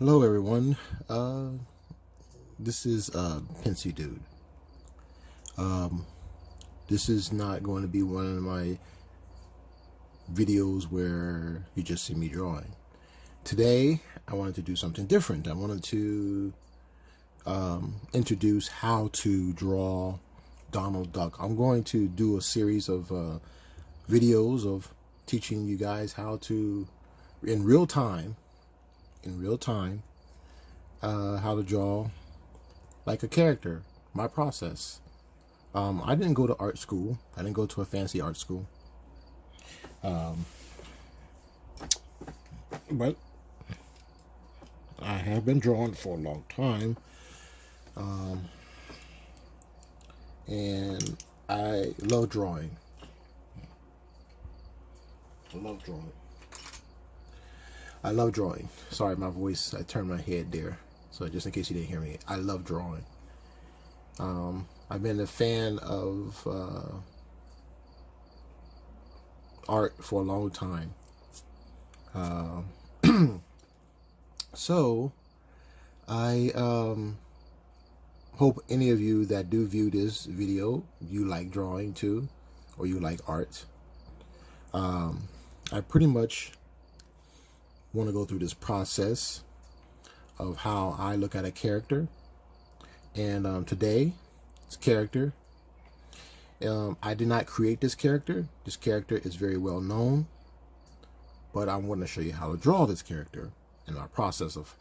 Hello everyone, this is Pensy Dude. This is not going to be one of my videos where you just see me drawing. Today I wanted to do something different. I wanted to introduce how to draw Donald Duck. I'm going to do a series of videos of teaching you guys how to, in real time, how to draw like a character, my process. I didn't go to art school. I didn't go to a fancy art school. But I have been drawing for a long time. And I love drawing. I love drawing. Sorry, my voice, I turned my head there. So just in case you didn't hear me, I love drawing. I've been a fan of art for a long time. So I hope any of you that do view this video, you like drawing too, or you like art. I pretty much want to go through this process of how I look at a character. And today, this character, I did not create this character. This character is very well known, but I'm going to show you how to draw this character and our process of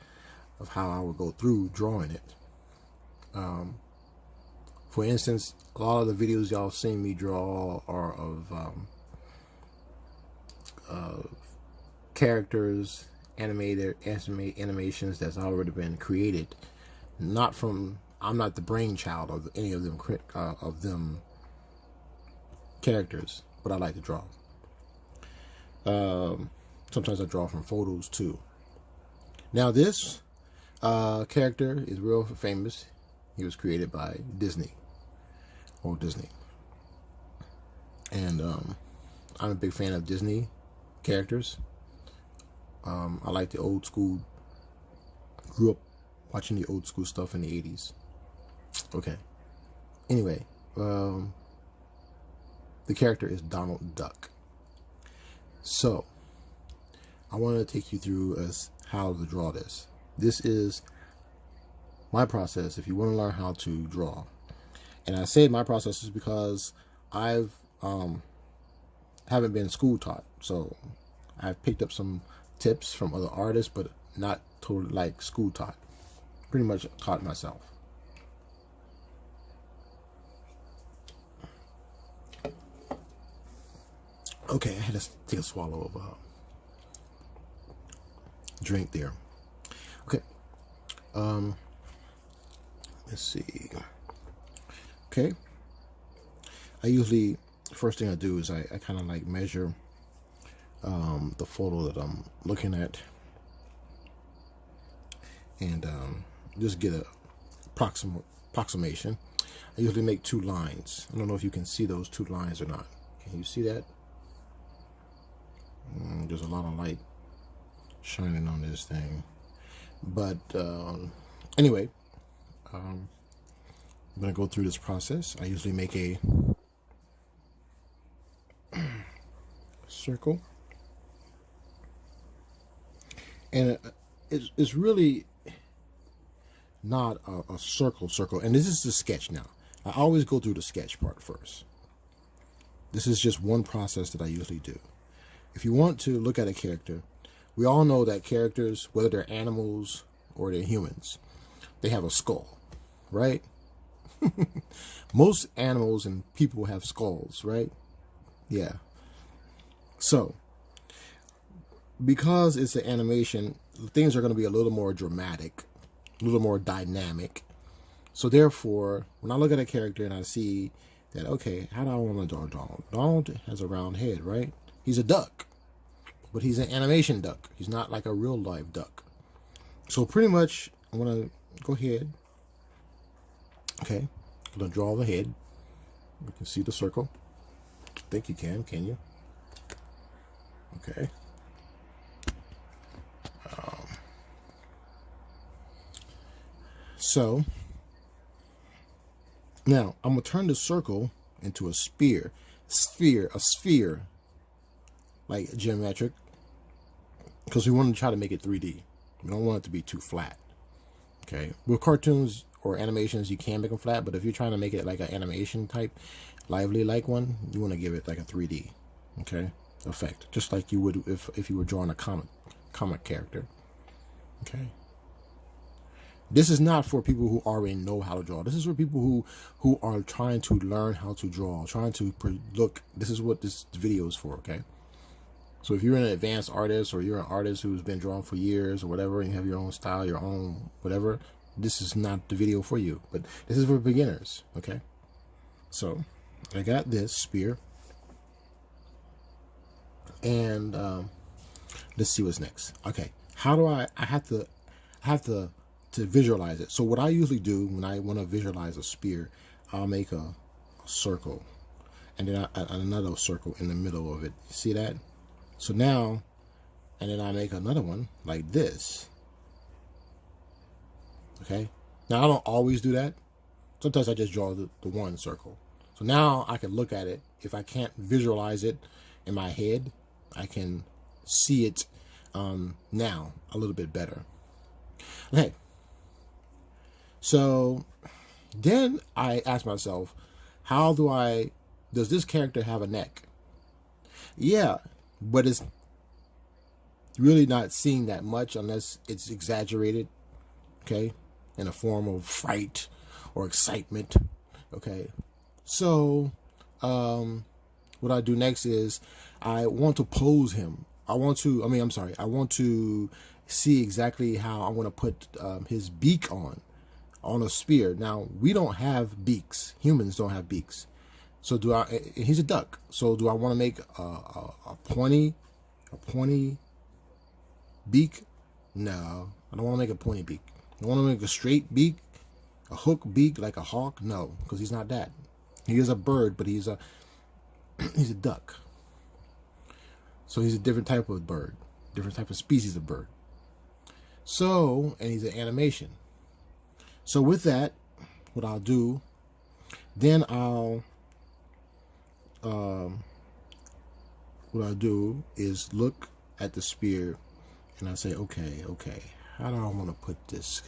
how I will go through drawing it. For instance, a lot of the videos y'all seen me draw are of characters, animations that's already been created. I'm not the brainchild of any of them characters, but I like to draw. Sometimes I draw from photos too. Now this character is real famous. He was created by Walt Disney. And I'm a big fan of Disney characters. I like the old school. Grew up watching the old school stuff in the 80s. Okay. Anyway, the character is Donald Duck. So, I want to take you through how to draw this. This is my process if you want to learn how to draw. And I say my process is because I've haven't been school taught. So, I've picked up some tips from other artists, but not totally like school taught. Pretty much taught myself. Okay, I had to take a swallow of a drink there. Okay. Let's see. Okay. I usually, first thing I do is I kind of like measure the photo that I'm looking at, and just get a approximation. I usually make 2 lines. I don't know if you can see those 2 lines or not. Can you see that? There's a lot of light shining on this thing, but anyway, I'm gonna go through this process. I usually make a circle, and it's really not a circle, and this is the sketch. Now I always go through the sketch part first. This is just one process that I usually do. If you want to look at a character, we all know that characters, whether they're animals or they're humans, they have a skull, right? Most animals and people have skulls, right? Yeah. So, because it's an animation, things are going to be a little more dramatic, a little more dynamic. So therefore, when I look at a character and I see that, okay, how do I want to draw Donald? Donald has a round head, right? He's a duck, but he's an animation duck. He's not like a real live duck. So pretty much, I'm going to go ahead. Okay, I'm going to draw the head. You can see the circle. I think you can you? Okay. So now I'm gonna turn the circle into a spear, a sphere, like geometric, because we want to try to make it 3D. We don't want it to be too flat. Okay, with cartoons or animations, you can make them flat, but if you're trying to make it like an animation type, lively like one, you want to give it like a 3D, okay, effect, just like you would if you were drawing a comic character. Okay. This is not for people who already know how to draw. This is for people who are trying to learn how to draw, trying to look. This is what this video is for, okay? So if you're an advanced artist, or you're an artist who's been drawing for years or whatever, and you have your own style, your own whatever, this is not the video for you. But this is for beginners, okay? So I got this spear, and let's see what's next. Okay, how do I have to visualize it. So what I usually do when I want to visualize a spear, I'll make a circle, and then another circle in the middle of it. See that? So now, and then I make another one like this. Okay. Now I don't always do that. Sometimes I just draw the one circle. So now I can look at it. If I can't visualize it in my head, I can see it now a little bit better. Okay. So then I ask myself, does this character have a neck? Yeah, but it's really not seeing that much unless it's exaggerated, okay, in a form of fright or excitement, okay. So what I do next is I want to pose him. I want to see exactly how I want to put his beak on a spear. Now, we don't have beaks. Humans don't have beaks. So he's a duck. So do I want to make a pointy beak? No, I don't want to make a pointy beak. I want to make a straight beak, a hook beak like a hawk? No, because he's not that. He is a bird, but he's a duck. So he's a different type of bird, different type of species of bird. So, and he's an animation. So with that, what I'll do, then what I'll do is look at the spear, and I say, okay, how do I want to put this?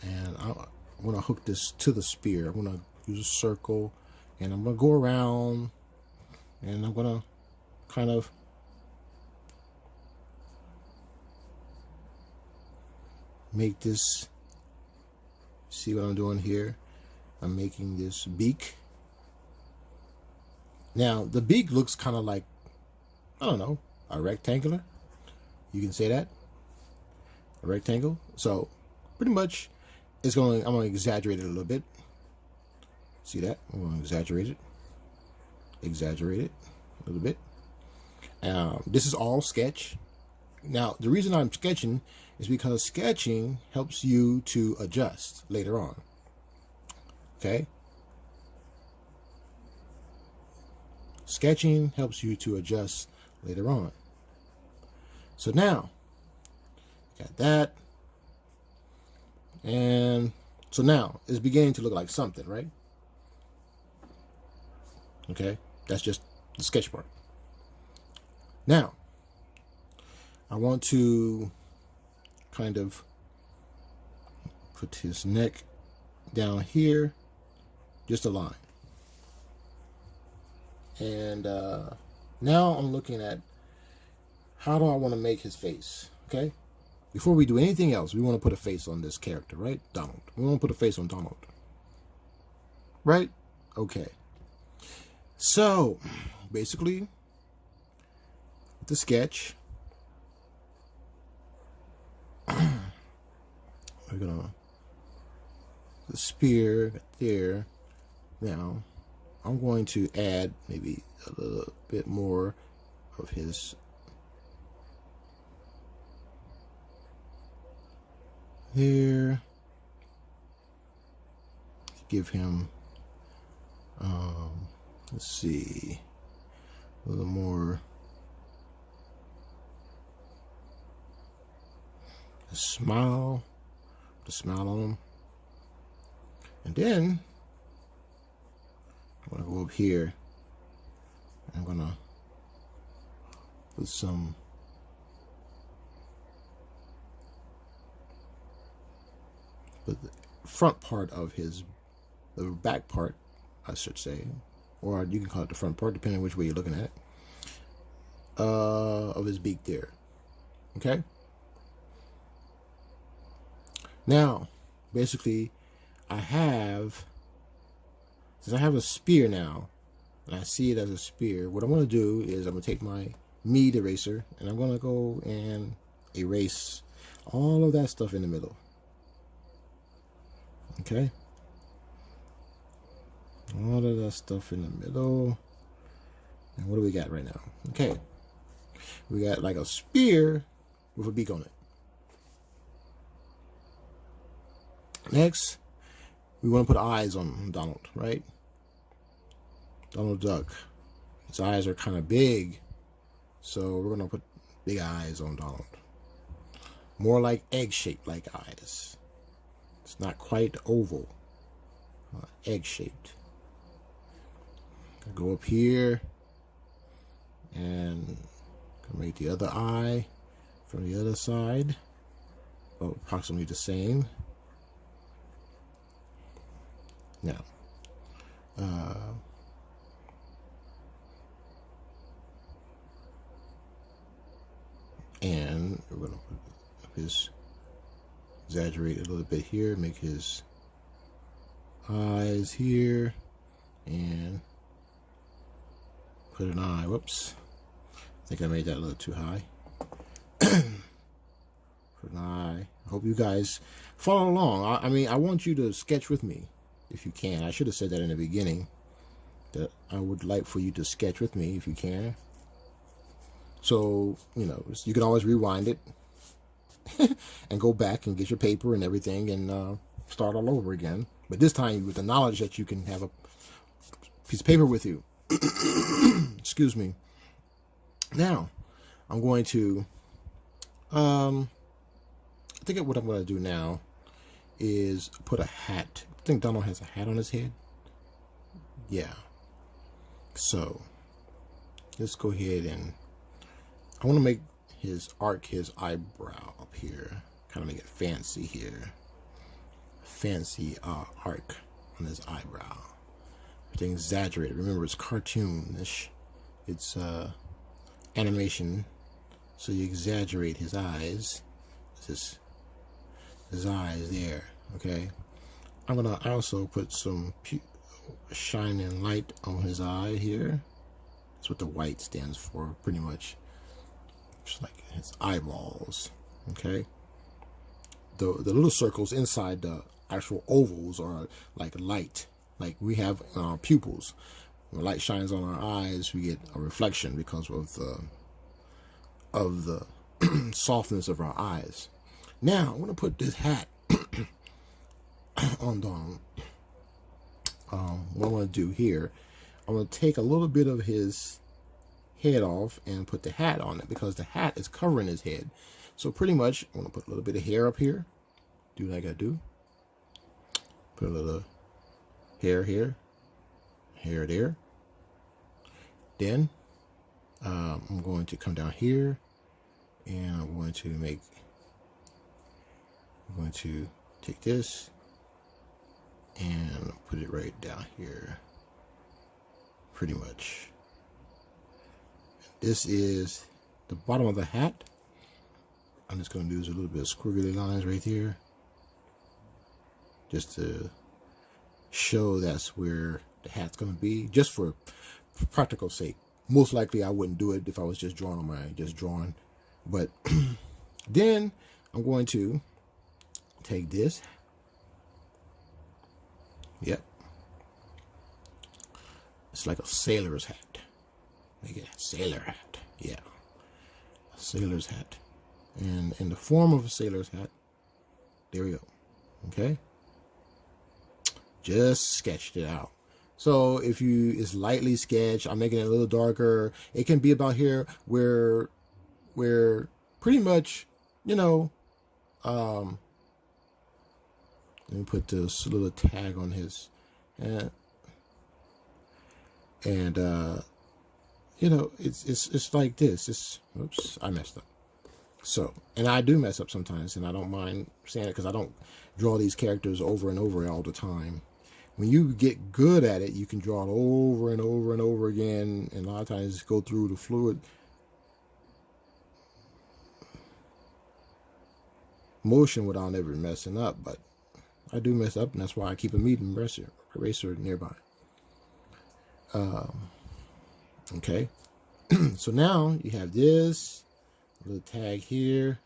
And I want to hook this to the spear. I'm going to use a circle, and I'm going to go around, and I'm going to kind of make this. See what I'm doing here? I'm making this beak. Now, the beak looks kind of like, I don't know, a rectangular. You can say that. A rectangle. So, pretty much, I'm going to exaggerate it a little bit. See that? I'm going to exaggerate it. Exaggerate it a little bit. This is all sketch. Now, the reason I'm sketching is because sketching helps you to adjust later on. Okay? Sketching helps you to adjust later on. So now, got that. And so now, it's beginning to look like something, right? Okay? That's just the sketch part. Now, I want to kind of put his neck down here, just a line. And now I'm looking at how do I want to make his face, okay? Before we do anything else, we want to put a face on this character, right? Donald. We want to put a face on Donald. Right? Okay. So, basically, the sketch, we're gonna, the spear right there. Now, I'm going to add maybe a little bit more of his there. Give him, let's see, a little more. A smile, put a smile on him. And then I'm gonna go up here. I'm gonna put some the front part of the back part, I should say, or you can call it the front part, depending on which way you're looking at it, of his beak there. Okay. Now, basically, since I have a spear now, and I see it as a spear, what I'm going to do is I'm going to take my meat eraser, and I'm going to go and erase all of that stuff in the middle. Okay? All of that stuff in the middle. And what do we got right now? Okay. We got like a spear with a beak on it. Next, we want to put eyes on Donald, right? Donald Duck. His eyes are kind of big, so we're going to put big eyes on Donald. More like egg-shaped like eyes. It's not quite oval. Egg-shaped. Go up here and make the other eye from the other side. About approximately the same. Now, and we're going to put his, exaggerate a little bit here, make his eyes here, and put an eye. Whoops. I think I made that a little too high. Put an eye. I hope you guys follow along. I mean, I want you to sketch with me if you can. I should have said that in the beginning, that I would like for you to sketch with me if you can. So, you know, you can always rewind it and go back and get your paper and everything and start all over again. But this time with the knowledge that you can have a piece of paper with you. Excuse me. Now, I'm going to, I think what I'm going to do now is put a hat. I think Donald has a hat on his head. Yeah. So, let's go ahead and, I want to make his eyebrow up here. Kind of make it fancy here. Fancy arc on his eyebrow. Everything exaggerated. Remember, it's cartoonish. It's animation, so you exaggerate his eyes. His eyes there. Okay. I'm gonna also put some shining light on his eye here. That's what the white stands for, pretty much. Just like his eyeballs. Okay. The little circles inside the actual ovals are like light. Like we have pupils. When light shines on our eyes, we get a reflection because of the softness of our eyes. Now I'm gonna put this hat on Donald. What I'm gonna do here, I'm gonna take a little bit of his head off and put the hat on it because the hat is covering his head. So pretty much, I'm gonna put a little bit of hair up here. Do what I gotta do. Put a little hair here, hair there. Then I'm going to come down here, and I'm going to take this and put it right down here. Pretty much. This is the bottom of the hat. I'm just going to use a little bit of squiggly lines right here, just to show that's where the hat's going to be, just for practical sake. Most likely I wouldn't do it if I was just drawing on drawing. But then I'm going to take this. Yep. It's like a sailor's hat. Make it a sailor hat. Yeah. A sailor's hat. And in the form of a sailor's hat. There we go. Okay. Just sketched it out. So if it's lightly sketched, I'm making it a little darker. It can be about here where pretty much, you know, Let me put this little tag on his, and you know, it's like this. Oops, I messed up. So, and I do mess up sometimes, and I don't mind saying it because I don't draw these characters over and over all the time. When you get good at it, you can draw it over and over and over again, and a lot of times go through the fluid motion without ever messing up. But I do mess up, and that's why I keep a medium eraser nearby. Okay, so now you have this little tag here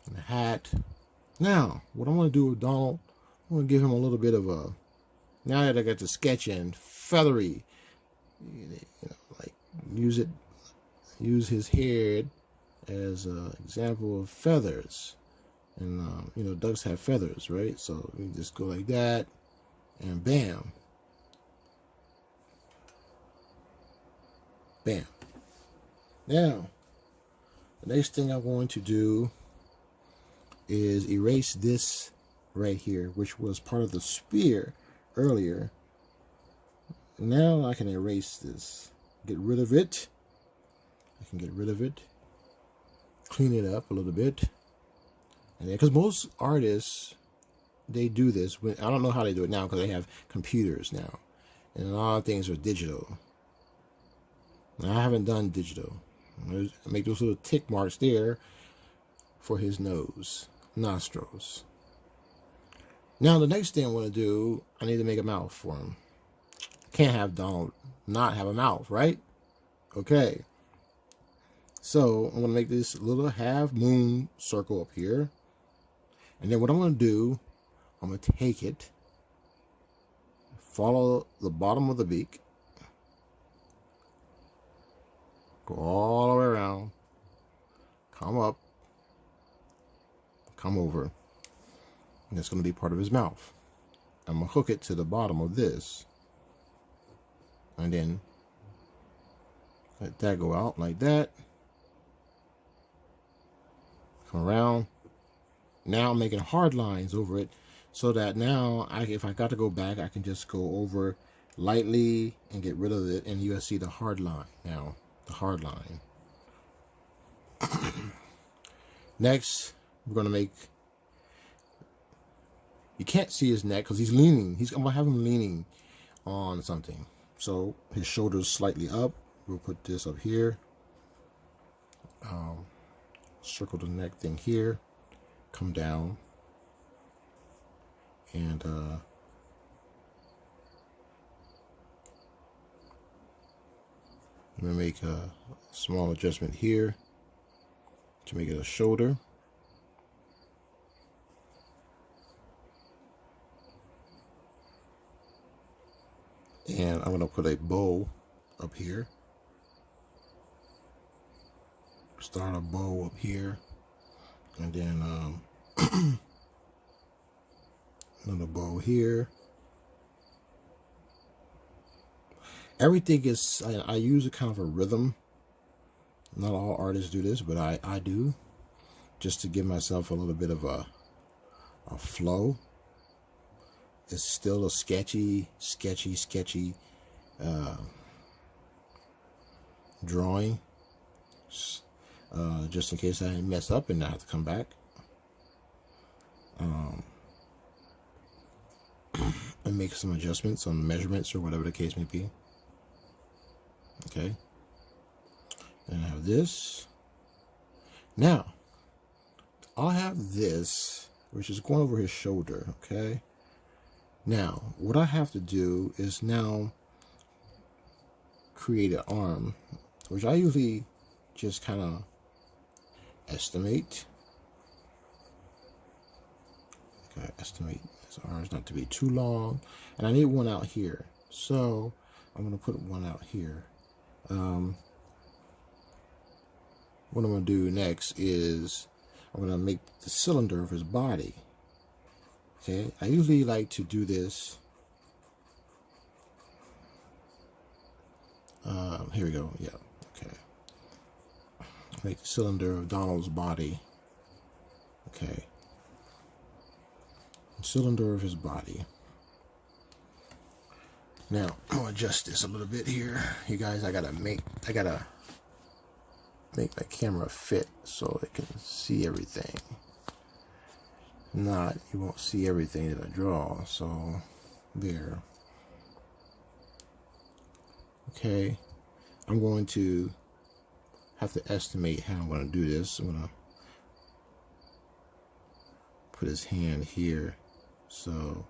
and a hat. Now, what I'm going to do with Donald, I'm going to give him a little bit of a, now that I got the sketch in, feathery, you know, like use his head as an example of feathers. And, you know, ducks have feathers, right? So we just go like that, and bam. Bam. Now, the next thing I'm going to do is erase this right here, which was part of the spear earlier. Now I can erase this, get rid of it. I can get rid of it, clean it up a little bit. And because most artists, they do this. I don't know how they do it now because they have computers now. And a lot of things are digital. Now, I haven't done digital. I make those little tick marks there for his nose, nostrils. Now the next thing I'm going to do, I need to make a mouth for him. Can't have Donald not have a mouth, right? Okay. So I'm going to make this little half moon circle up here. And then what I'm going to do, I'm going to take it, follow the bottom of the beak, go all the way around, come up, come over, and that's going to be part of his mouth. I'm going to hook it to the bottom of this, and then let that go out like that, come around. Now I'm making hard lines over it so that now if I got to go back, I can just go over lightly and get rid of it, and you'll see the hard line now. The hard line. Next, we're going to make, you can't see his neck because he's leaning. I'm going to have him leaning on something. So his shoulders slightly up. We'll put this up here. Circle the neck thing here. Come down. And I'm going to make a small adjustment here to make it a shoulder. And I'm going to put a bow up here. Start a bow up here. And then another bow here. Everything is, I use a kind of a rhythm. Not all artists do this, but I do. Just to give myself a little bit of a flow. It's still a sketchy drawing. Just in case I mess up and I have to come back. And make some adjustments on measurements or whatever the case may be. Okay. And I have this. Now, I'll have this, which is going over his shoulder. Okay. Now, what I have to do is now create an arm, which I usually just kind of estimate. Okay, estimate his arms not to be too long. And I need one out here. So I'm going to put one out here. What I'm going to do next is I'm going to make the cylinder of his body. Okay, I usually like to do this. Here we go. Yeah, okay. Make the cylinder of Donald's body. Okay. cylinder of his body. Now I'll adjust this a little bit here, you guys. I gotta make my camera fit so it can see everything. Not, you won't see everything that I draw. So there. Okay, I'm going to have to estimate how I'm going to do this. I'm going to put his hand here. So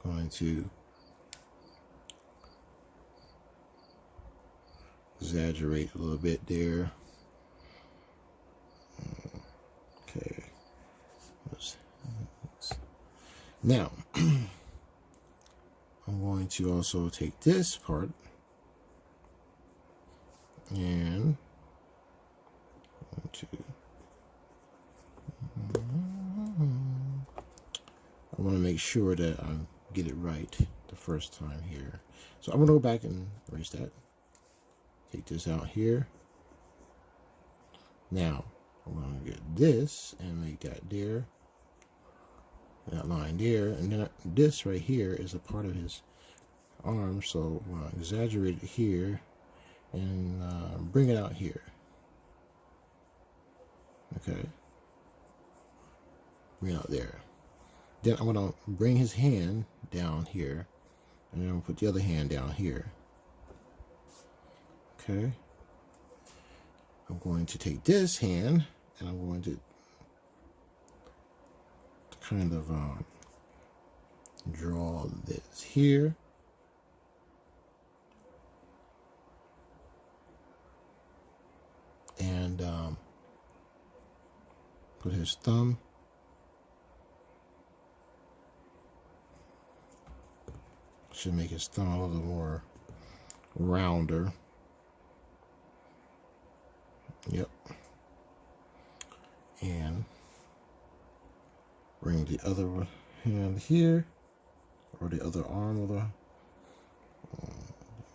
I'm going to exaggerate a little bit there. Okay. Now, I'm going to also take this part and I want to make sure that I get it right the first time here. So I'm going to go back and erase that. Take this out here. Now, I'm going to get this and make that there. That line there. And then this right here is a part of his arm. So I'm going to exaggerate it here and bring it out here. Okay. Bring it out there. Then I'm going to bring his hand down here. And then I'm going to put the other hand down here. Okay. I'm going to take this hand and I'm going to kind of draw this here. And put his thumb. Should make his thumb a little more rounder. Yep. And bring the other hand here, or the other arm of the,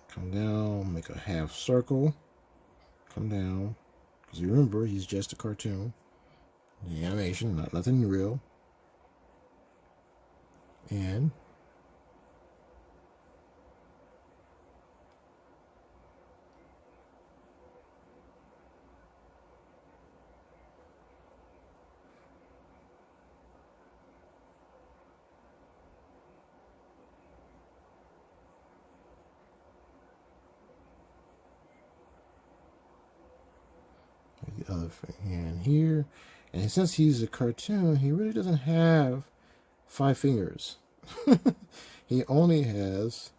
come down, make a half circle, come down, because you remember he's just a cartoon, the animation, nothing real, and the other hand here. And since he's a cartoon, he really doesn't have 5 fingers. He only has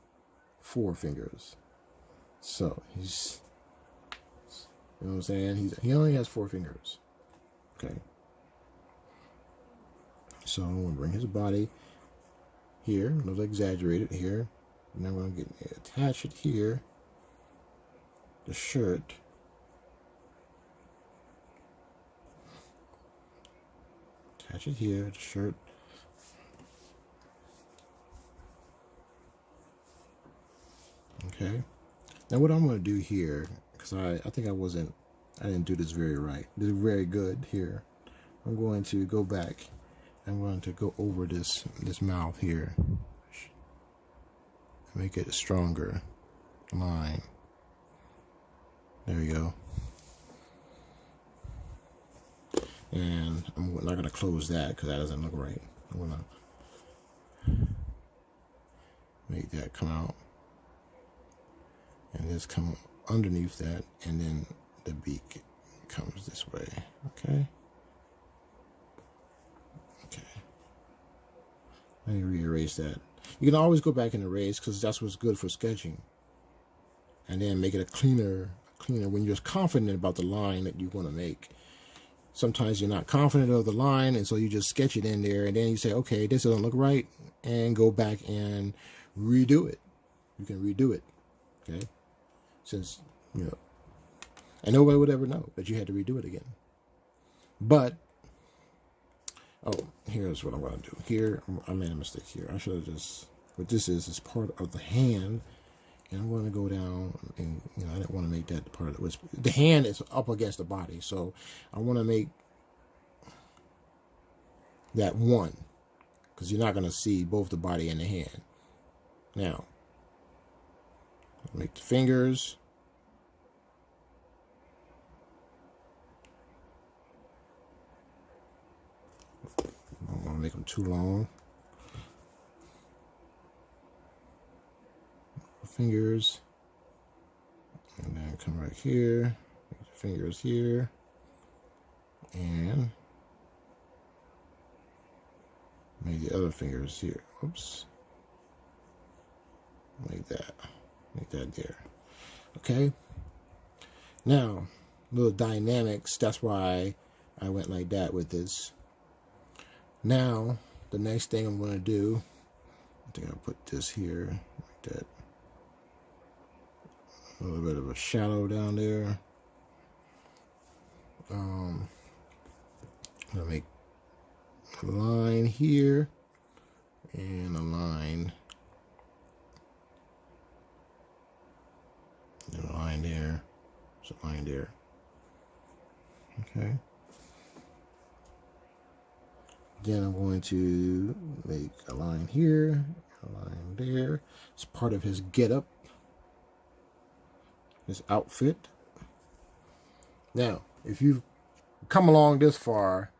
4 fingers. So he's, you know what I'm saying? He only has 4 fingers. Okay. So I'm going to bring his body here. I'm going to exaggerate it here. And I'm going to attach it here. The shirt. Attach it here, the shirt. Okay. Now what I'm going to do here, because I think I didn't do this very right. Did it very good here. I'm going to go back. I'm going to go over this mouth here. Make it a stronger line. There you go. And I'm not going to close that because that doesn't look right. I'm going to make that come out. And this come underneath that. And then the beak comes this way. Okay. Okay. Let me re-erase that. You can always go back and erase because that's what's good for sketching. And then make it a cleaner when you're confident about the line that you want to make. Sometimes you're not confident of the line, and so you just sketch it in there, and then you say, okay, this doesn't look right, and go back and redo it. You can redo it, okay? Since, you know, and nobody would ever know that you had to redo it again. But, oh, here's what I'm going to do. Here, I made a mistake here. I should have just, what this is part of the hand. And I'm going to go down, and you know, I didn't want to make that part of it. The hand is up against the body, so I want to make that 1 because you're not going to see both the body and the hand. Now, make the fingers. I don't want to make them too long. Fingers, and then come right here, make the fingers here, and make the other fingers here. Oops, like that, make that there. Okay, now little dynamics, that's why I went like that with this. Now the next thing I'm going to do, I think I'll put this here like that. A little bit of a shadow down there. I'm gonna make a line here and a line and a line there. There's a line there. Okay. Then I'm going to make a line here, a line there. It's part of his getup. This outfit. Now, if you've come along this far,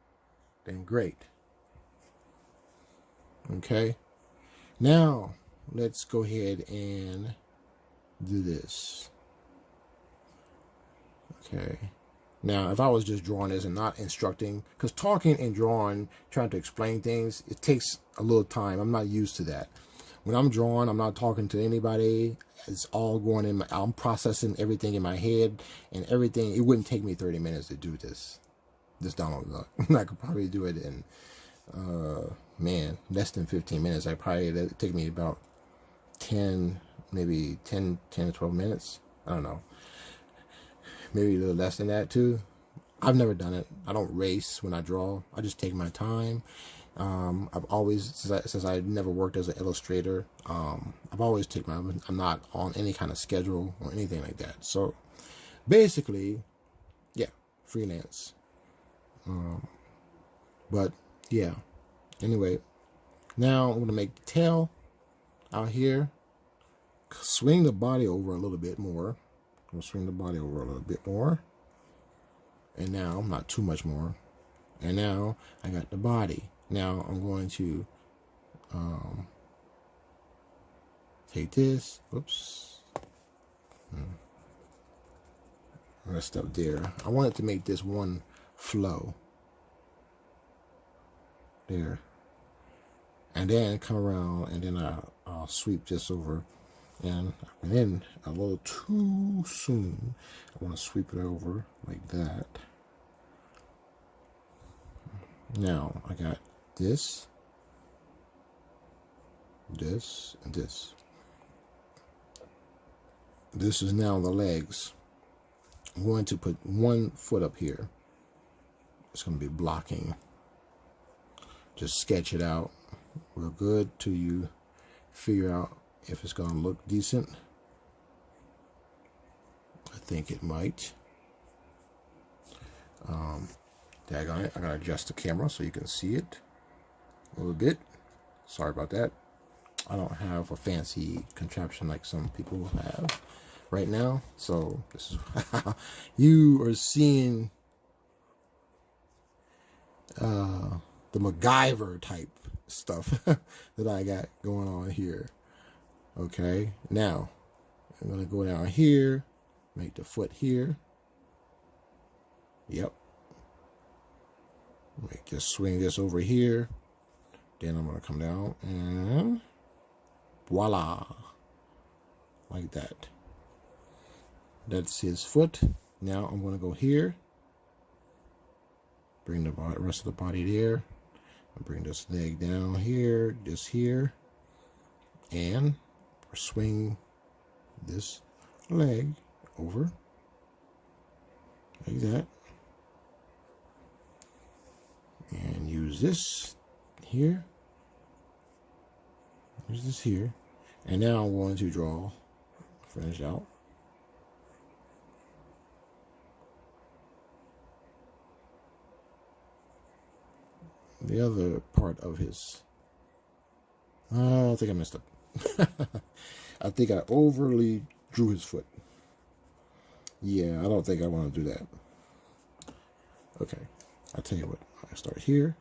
then great. Okay. Now, let's go ahead and do this. Okay. Now, if I was just drawing this and not instructing, because talking and drawing, trying to explain things, it takes a little time. I'm not used to that. When I'm drawing, I'm not talking to anybody. It's all going in I'm processing everything in my head and everything. It wouldn't take me 30 minutes to do this download. I could probably do it in, less than 15 minutes. It'd take me about 10 to 12 minutes. I don't know. Maybe a little less than that too. I've never done it. I don't race when I draw. I just take my time. I've always, since I never worked as an illustrator, I've always taken I'm not on any kind of schedule or anything like that. So basically, yeah, freelance. But yeah, anyway, now I'm going to make the tail out here, swing the body over a little bit more. I'm going to swing the body over a little bit more. And now, not too much more. And now I got the body. Now I'm going to take this. Oops. Rest up there. I wanted to make this one flow. There. And then come around and then I'll sweep this over. And then a little too soon, I want to sweep it over like that. Now I got this, this, and this. This is now the legs. I'm going to put one foot up here. It's going to be blocking. Just sketch it out real good till you figure out if it's going to look decent. I think it might. I gotta adjust the camera so you can see it a little bit. Sorry about that. I don't have a fancy contraption like some people have right now. So this is you are seeing the MacGyver type stuff that I got going on here. Okay, now I'm gonna go down here, make the foot here. Yep. Just swing this over here. Then I'm gonna come down and voila, like that. That's his foot. Now I'm gonna go here, bring the rest of the body there, and bring this leg down here, this here, and swing this leg over like that, and use this here, use this here, and now I'm going to draw, finish out the other part of his I think I messed up. I think I overly drew his foot. Yeah, I don't think I want to do that. Okay, I'll tell you what. I start here,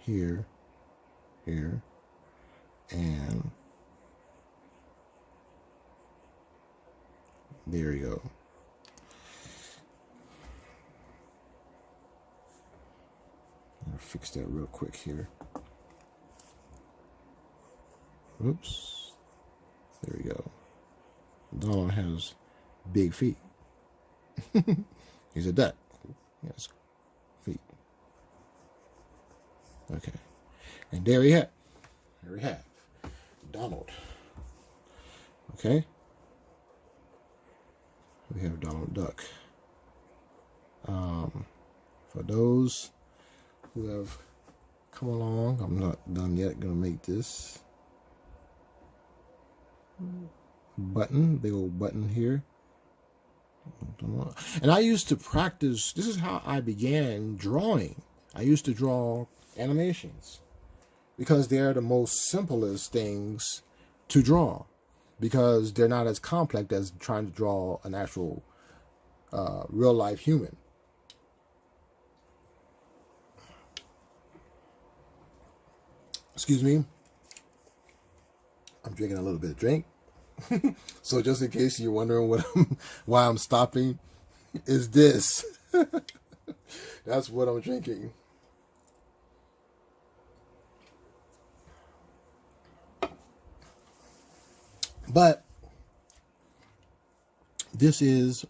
here, here, and there you go. I'll fix that real quick here. Oops. There we go. Donald has big feet. He's a duck. He has feet. Okay. And there we have. There we have Donald. Okay. We have Donald Duck. For those who have come along, I'm not done yet. Gonna make this button, big old button here. And I used to practice. This is how I began drawing. I used to draw animations because they're the most simplest things to draw, because they're not as complex as trying to draw an actual real life human. Excuse me. I'm drinking a little bit of drink. So just in case you're wondering why I'm stopping, is this. That's what I'm drinking. But this is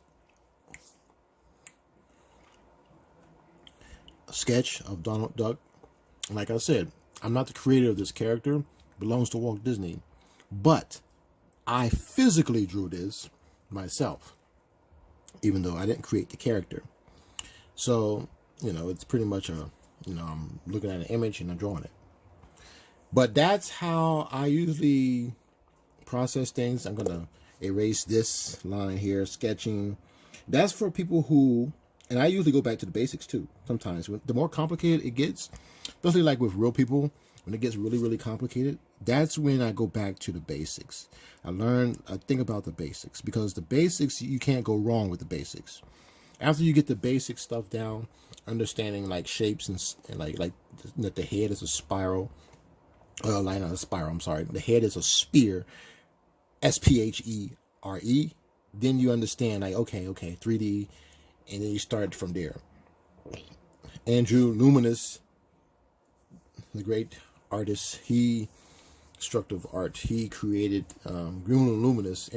a sketch of Donald Duck. Like I said, I'm not the creator of this character. It belongs to Walt Disney. But I physically drew this myself, even though I didn't create the character. So, it's pretty much I'm looking at an image and I'm drawing it. But that's how I usually process things. I'm going to erase this line here, sketching. That's for people who, and I usually go back to the basics too. Sometimes the more complicated it gets, especially like with real people, when it gets really, really complicated, that's when I go back to the basics. I think about the basics, because the basics, you can't go wrong with the basics. After you get the basic stuff down, understanding like shapes and like that the head is a spiral, not a spiral, I'm sorry. The head is a spear, S-P-H-E-R-E. Then you understand like, okay, 3D, and then you start from there. Andrew Luminous, the great artist, he constructive art. He created Andrew Luminous.